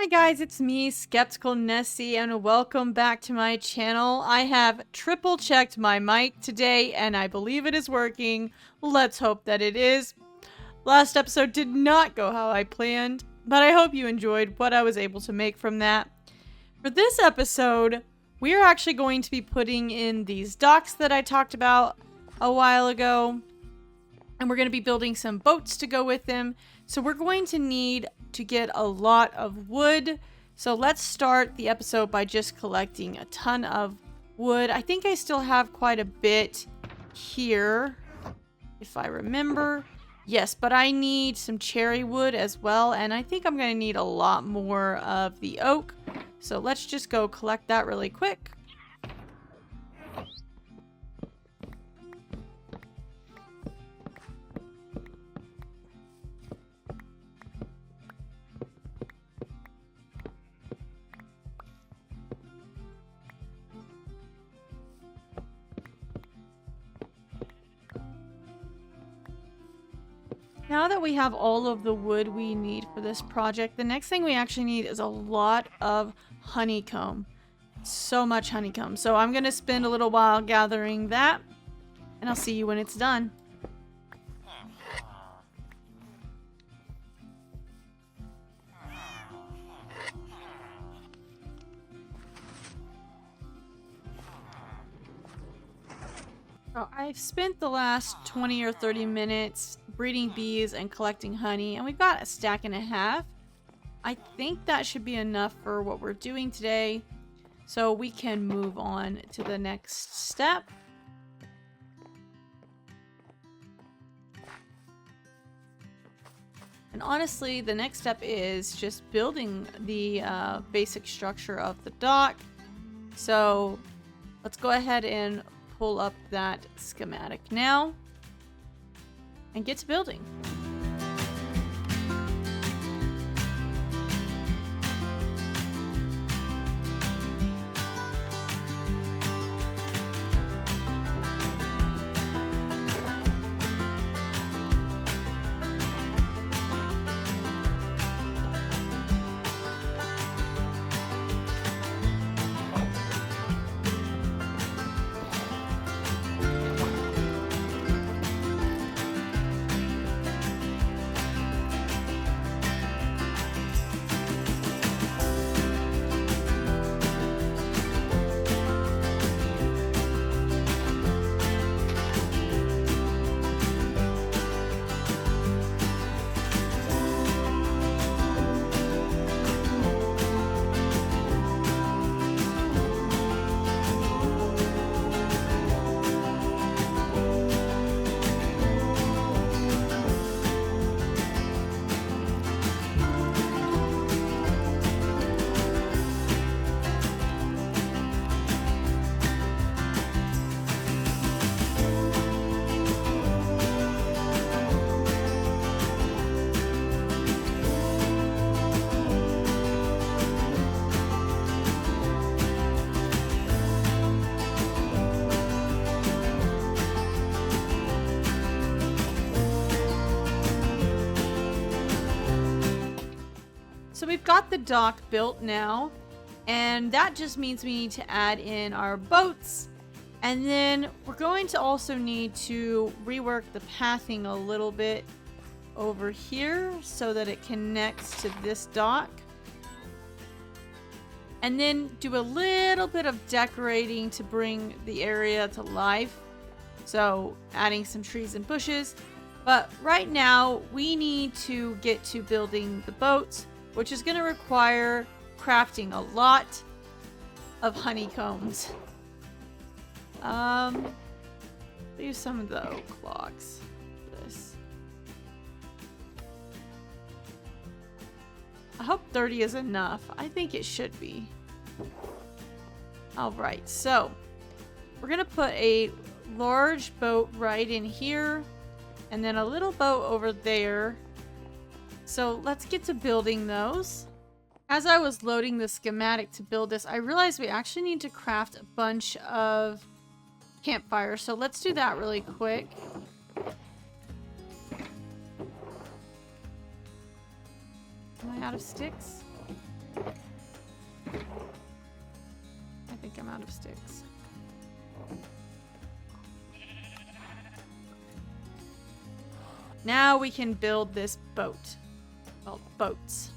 Hi guys, it's me, Skeptical Nessie, and welcome back to my channel. I have triple checked my mic today, and I believe it is working. Let's hope that it is. Last episode did not go how I planned, but I hope you enjoyed what I was able to make from that. For this episode, we are actually going to be putting in these docks that I talked about a while ago, and we're going to be building some boats to go with them. So we're going to need to get a lot of wood. So let's start the episode by just collecting a ton of wood. I think I still have quite a bit here, if I remember. Yes, but I need some cherry wood as well, and I think I'm going to need a lot more of the oak. So let's just go collect that really quick. Now that we have all of the wood we need for this project, the next thing we actually need is a lot of honeycomb. So much honeycomb. So I'm going to spend a little while gathering that, and I'll see you when it's done. So I've spent the last 20 or 30 minutes breeding bees and collecting honey, and we've got a stack and a half. I think that should be enough for what we're doing today, so we can move on to the next step. And honestly, the next step is just building the basic structure of the dock. So let's go ahead and pull up that schematic now and get to building. So we've got the dock built now, and that just means we need to add in our boats, and then we're going to also need to rework the pathing a little bit over here so that it connects to this dock, and then do a little bit of decorating to bring the area to life, so adding some trees and bushes. But right now we need to get to building the boats, which is going to require crafting a lot of honeycombs. Use some of the oak logs for this. I hope 30 is enough. I think it should be. Alright, so we're going to put a large boat right in here, and then a little boat over there. So let's get to building those. As I was loading the schematic to build this, I realized we actually need to craft a bunch of campfires. So let's do that really quick. Am I out of sticks? out of sticks. Now we can build this boat. Well, boats.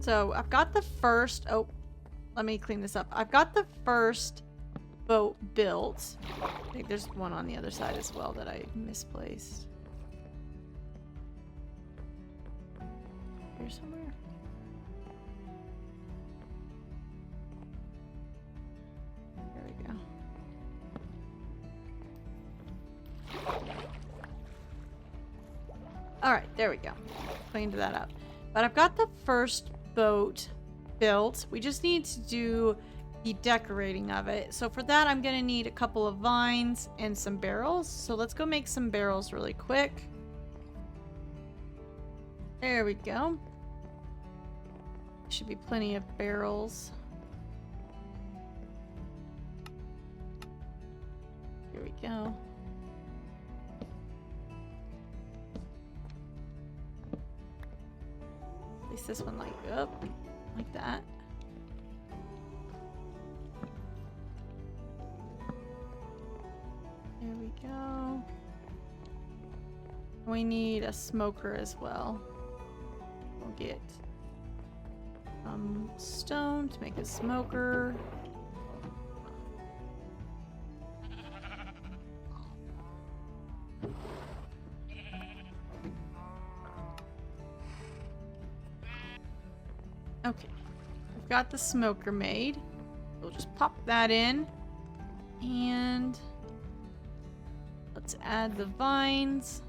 So I've got the first, oh, let me clean this up. I've got the first boat built. I think there's one on the other side as well that I misplaced. Here somewhere. There we go. All right, there we go. Cleaned that up. But I've got the first boat built. We just need to do the decorating of it. So for that, I'm gonna need a couple of vines and some barrels. So let's go make some barrels really quick. There we go. Should be plenty of barrels. Here we go. Place this one like up, like that. There we go. We need a smoker as well. We'll get stone to make a smoker. Okay, I've got the smoker made. We'll just pop that in. And let's add the vines.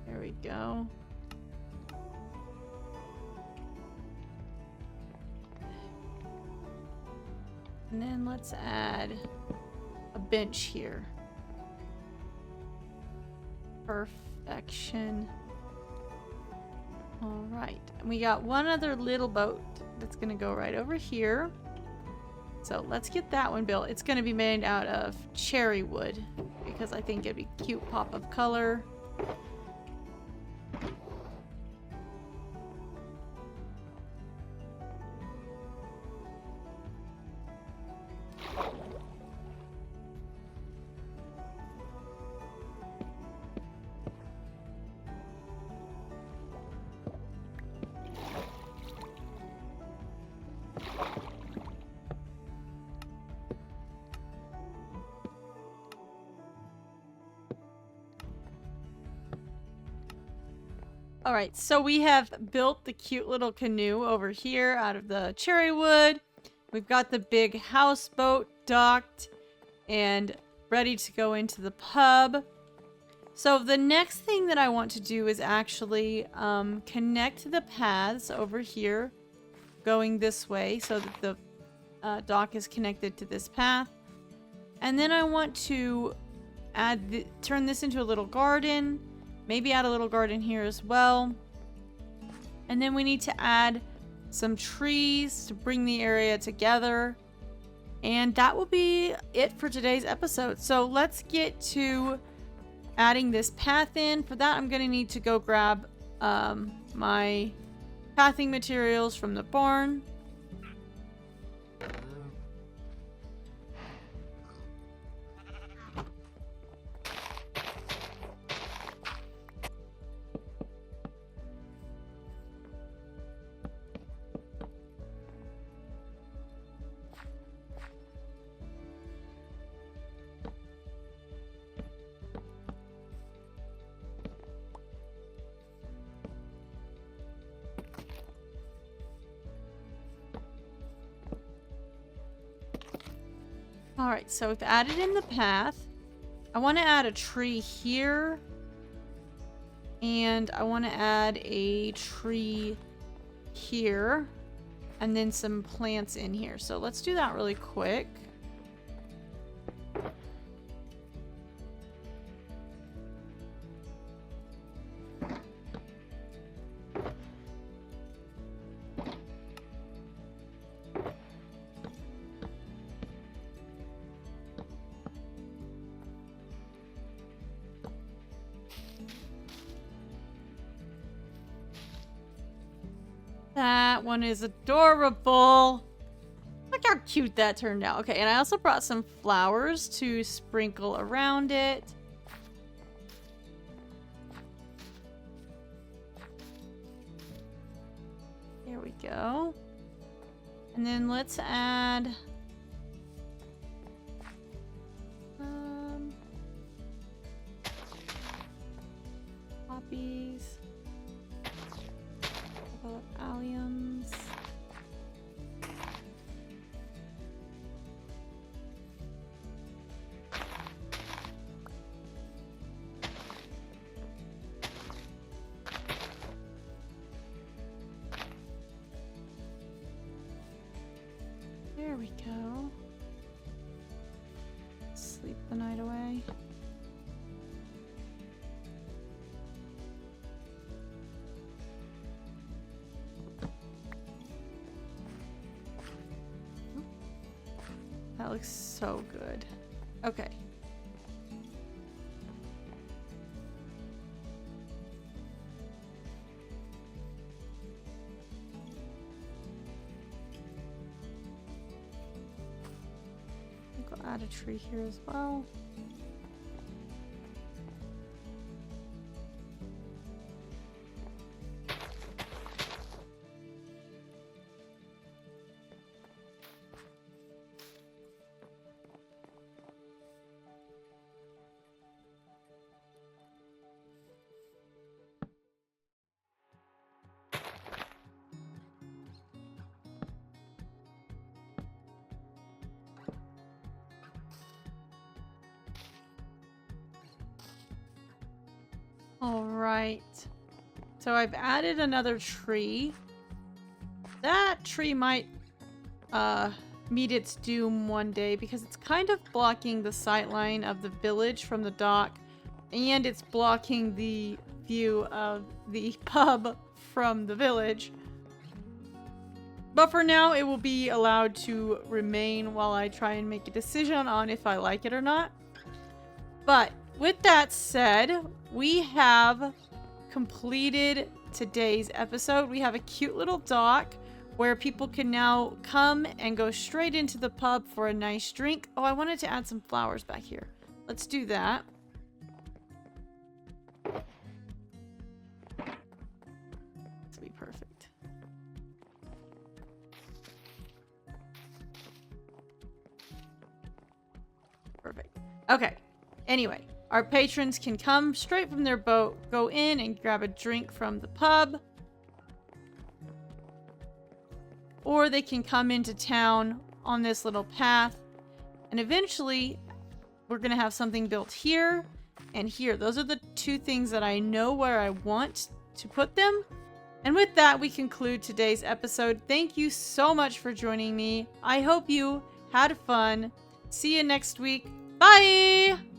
There we go. And then let's add a bench here. Perfection. All right, and we got one other little boat that's gonna go right over here. So let's get that one built. It's gonna be made out of cherry wood because I think it'd be a cute pop of color. All right, so we have built the cute little canoe over here out of the cherry wood. We've got the big houseboat docked and ready to go into the pub. So the next thing that I want to do is actually connect the paths over here going this way so that the dock is connected to this path. And then I want to turn this into a little garden. Maybe add a little garden here as well. And then we need to add some trees to bring the area together. And that will be it for today's episode. So let's get to adding this path in. For that, I'm going to need to go grab my pathing materials from the barn. Alright, so we've added in the path. I want to add a tree here. And I want to add a tree here. And then some plants in here. So let's do that really quick. That one is adorable. Look how cute that turned out. Okay, and I also brought some flowers to sprinkle around it. There we go. And then let's add poppies. Alliums. There we go. Sleep the night away. That looks so good. Okay. I think I'll add a tree here as well. All right. So I've added another tree. That tree might meet its doom one day because it's kind of blocking the sightline of the village from the dock, and it's blocking the view of the pub from the village. But for now, it will be allowed to remain while I try and make a decision on if I like it or not. But with that said, we have completed today's episode. We have a cute little dock where people can now come and go straight into the pub for a nice drink. Oh, I wanted to add some flowers back here. Let's do that. This will be perfect. Perfect. Okay. Anyway, our patrons can come straight from their boat, go in and grab a drink from the pub. Or they can come into town on this little path. And eventually, we're going to have something built here and here. Those are the two things that I know where I want to put them. And with that, we conclude today's episode. Thank you so much for joining me. I hope you had fun. See you next week. Bye!